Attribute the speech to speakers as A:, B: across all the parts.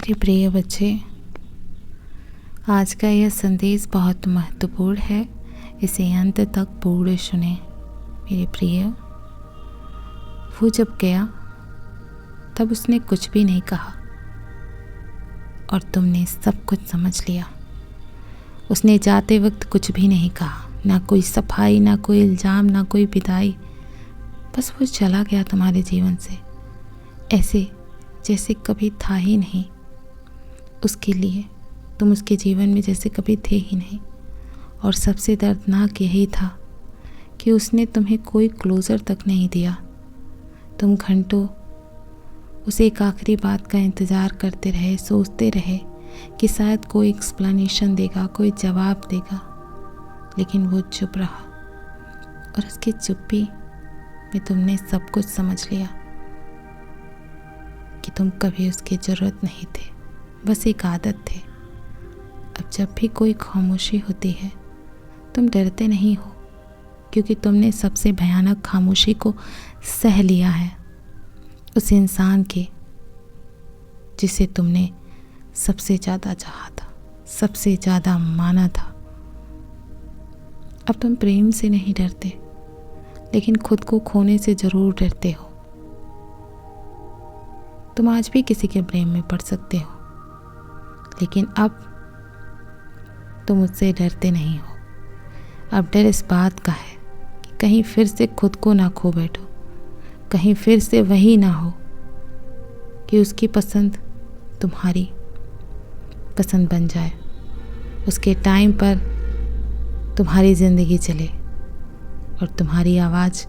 A: मेरे प्रिय बच्चे, आज का यह संदेश बहुत महत्वपूर्ण है। इसे अंत तक पूर्ण सुने। मेरे प्रिय, वो जब गया तब उसने कुछ भी नहीं कहा और तुमने सब कुछ समझ लिया। उसने जाते वक्त कुछ भी नहीं कहा, ना कोई सफाई, ना कोई इल्ज़ाम, ना कोई विदाई। बस वो चला गया तुम्हारे जीवन से, ऐसे जैसे कभी था ही नहीं। उसके लिए तुम उसके जीवन में जैसे कभी थे ही नहीं। और सबसे दर्दनाक यही था कि उसने तुम्हें कोई क्लोज़र तक नहीं दिया। तुम घंटों उसे एक आखिरी बात का इंतज़ार करते रहे, सोचते रहे कि शायद कोई एक्सप्लेनेशन देगा, कोई जवाब देगा, लेकिन वो चुप रहा। और उसकी चुप्पी में तुमने सब कुछ समझ लिया कि तुम कभी उसकी ज़रूरत नहीं थे, बस एक आदत थे। अब जब भी कोई खामोशी होती है तुम डरते नहीं हो, क्योंकि तुमने सबसे भयानक खामोशी को सह लिया है, उस इंसान के जिसे तुमने सबसे ज़्यादा चाहा था, सबसे ज़्यादा माना था। अब तुम प्रेम से नहीं डरते, लेकिन खुद को खोने से ज़रूर डरते हो। तुम आज भी किसी के प्रेम में पड़ सकते हो, लेकिन अब तुम उससे डरते नहीं हो। अब डर इस बात का है कि कहीं फिर से खुद को ना खो बैठो, कहीं फिर से वही ना हो कि उसकी पसंद तुम्हारी पसंद बन जाए, उसके टाइम पर तुम्हारी ज़िंदगी चले और तुम्हारी आवाज़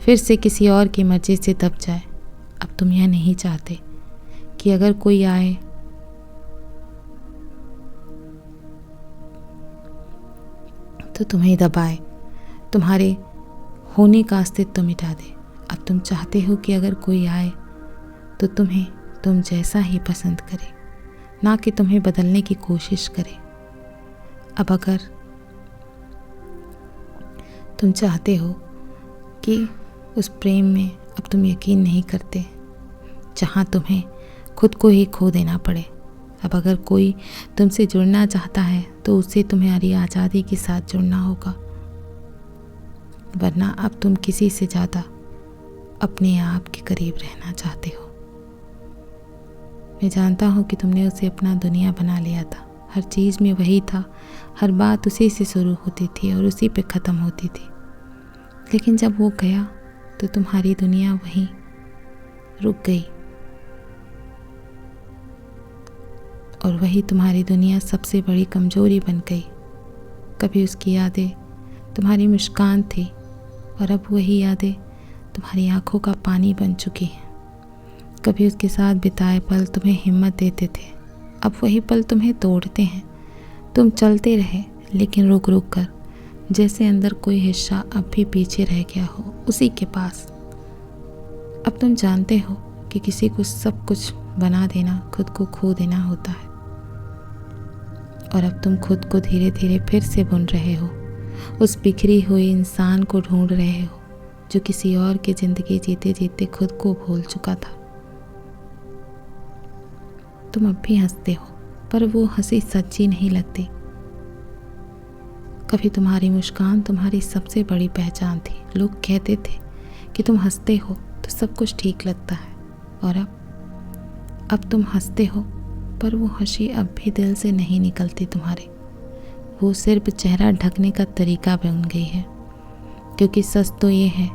A: फिर से किसी और की मर्ज़ी से दब जाए। अब तुम यह नहीं चाहते कि अगर कोई आए तो तुम्हें दबाए, तुम्हारे होने का अस्तित्व मिटा दे। अब तुम चाहते हो कि अगर कोई आए तो तुम्हें तुम जैसा ही पसंद करे, ना कि तुम्हें बदलने की कोशिश करे। अब अगर तुम चाहते हो कि उस प्रेम में अब तुम यकीन नहीं करते जहाँ तुम्हें खुद को ही खो देना पड़े, अब अगर कोई तुमसे जुड़ना चाहता है तो उसे तुम्हारी आज़ादी के साथ जुड़ना होगा, वरना अब तुम किसी से ज़्यादा अपने आप के करीब रहना चाहते हो। मैं जानता हूँ कि तुमने उसे अपना दुनिया बना लिया था, हर चीज़ में वही था, हर बात उसी से शुरू होती थी और उसी पे ख़त्म होती थी। लेकिन जब वो गया तो तुम्हारी दुनिया वहीं रुक गई और वही तुम्हारी दुनिया सबसे बड़ी कमज़ोरी बन गई। कभी उसकी यादें तुम्हारी मुस्कान थी और अब वही यादें तुम्हारी आंखों का पानी बन चुकी हैं। कभी उसके साथ बिताए पल तुम्हें हिम्मत देते थे, अब वही पल तुम्हें तोड़ते हैं। तुम चलते रहे, लेकिन रुक रुक कर, जैसे अंदर कोई हिस्सा अब भी पीछे रह गया हो, उसी के पास। अब तुम जानते हो कि किसी को सब कुछ बना देना खुद को खो देना होता है, और अब तुम खुद को धीरे धीरे फिर से बुन रहे हो, उस बिखरी हुई इंसान को ढूंढ रहे हो जो किसी और की ज़िंदगी जीते जीते खुद को भूल चुका था। तुम अब भी हंसते हो, पर वो हंसी सच्ची नहीं लगती। कभी तुम्हारी मुस्कान तुम्हारी सबसे बड़ी पहचान थी। लोग कहते थे कि तुम हंसते हो तो सब कुछ ठीक लगता है, और अब तुम हंसते हो, पर वो हंसी अब भी दिल से नहीं निकलती तुम्हारे। वो सिर्फ चेहरा ढकने का तरीका बन गई है, क्योंकि सच तो ये है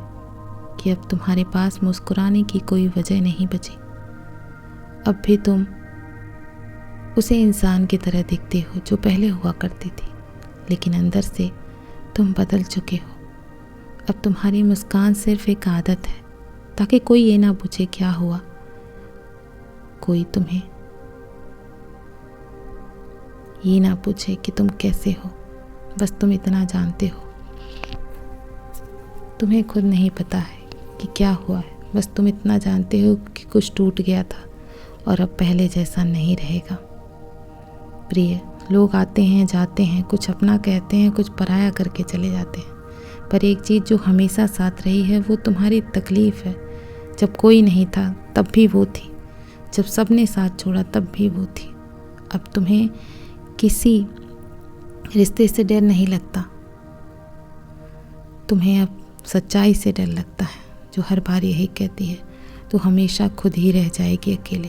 A: कि अब तुम्हारे पास मुस्कुराने की कोई वजह नहीं बची। अब भी तुम उसे इंसान की तरह दिखते हो जो पहले हुआ करती थी, लेकिन अंदर से तुम बदल चुके हो। अब तुम्हारी मुस्कान सिर्फ एक आदत है, ताकि कोई ये ना पूछे क्या हुआ। कोई तुम्हें ये ना पूछे कि तुम कैसे हो। बस तुम इतना जानते हो, तुम्हें खुद नहीं पता है कि क्या हुआ है। बस तुम इतना जानते हो कि कुछ टूट गया था और अब पहले जैसा नहीं रहेगा। प्रिय, लोग आते हैं जाते हैं, कुछ अपना कहते हैं, कुछ पराया करके चले जाते हैं, पर एक चीज़ जो हमेशा साथ रही है वो तुम्हारी तकलीफ़ है। जब कोई नहीं था तब भी वो थी, जब सब ने साथ छोड़ा तब भी वो थी। अब तुम्हें किसी रिश्ते से डर नहीं लगता, तुम्हें अब सच्चाई से डर लगता है, जो हर बार यही कहती है तू हमेशा खुद ही रह जाएगी अकेले।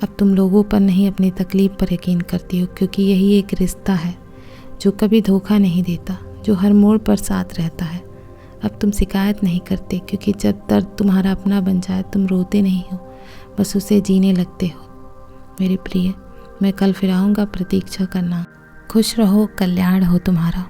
A: अब तुम लोगों पर नहीं, अपनी तकलीफ पर यकीन करती हो, क्योंकि यही एक रिश्ता है जो कभी धोखा नहीं देता, जो हर मोड़ पर साथ रहता है। अब तुम शिकायत नहीं करते, क्योंकि जब दर्द तुम्हारा अपना बन जाए तुम रोते नहीं हो, बस उसे जीने लगते हो। मेरे प्रिय, मैं कल फिर आऊँगा, प्रतीक्षा करना। खुश रहो, कल्याण हो तुम्हारा।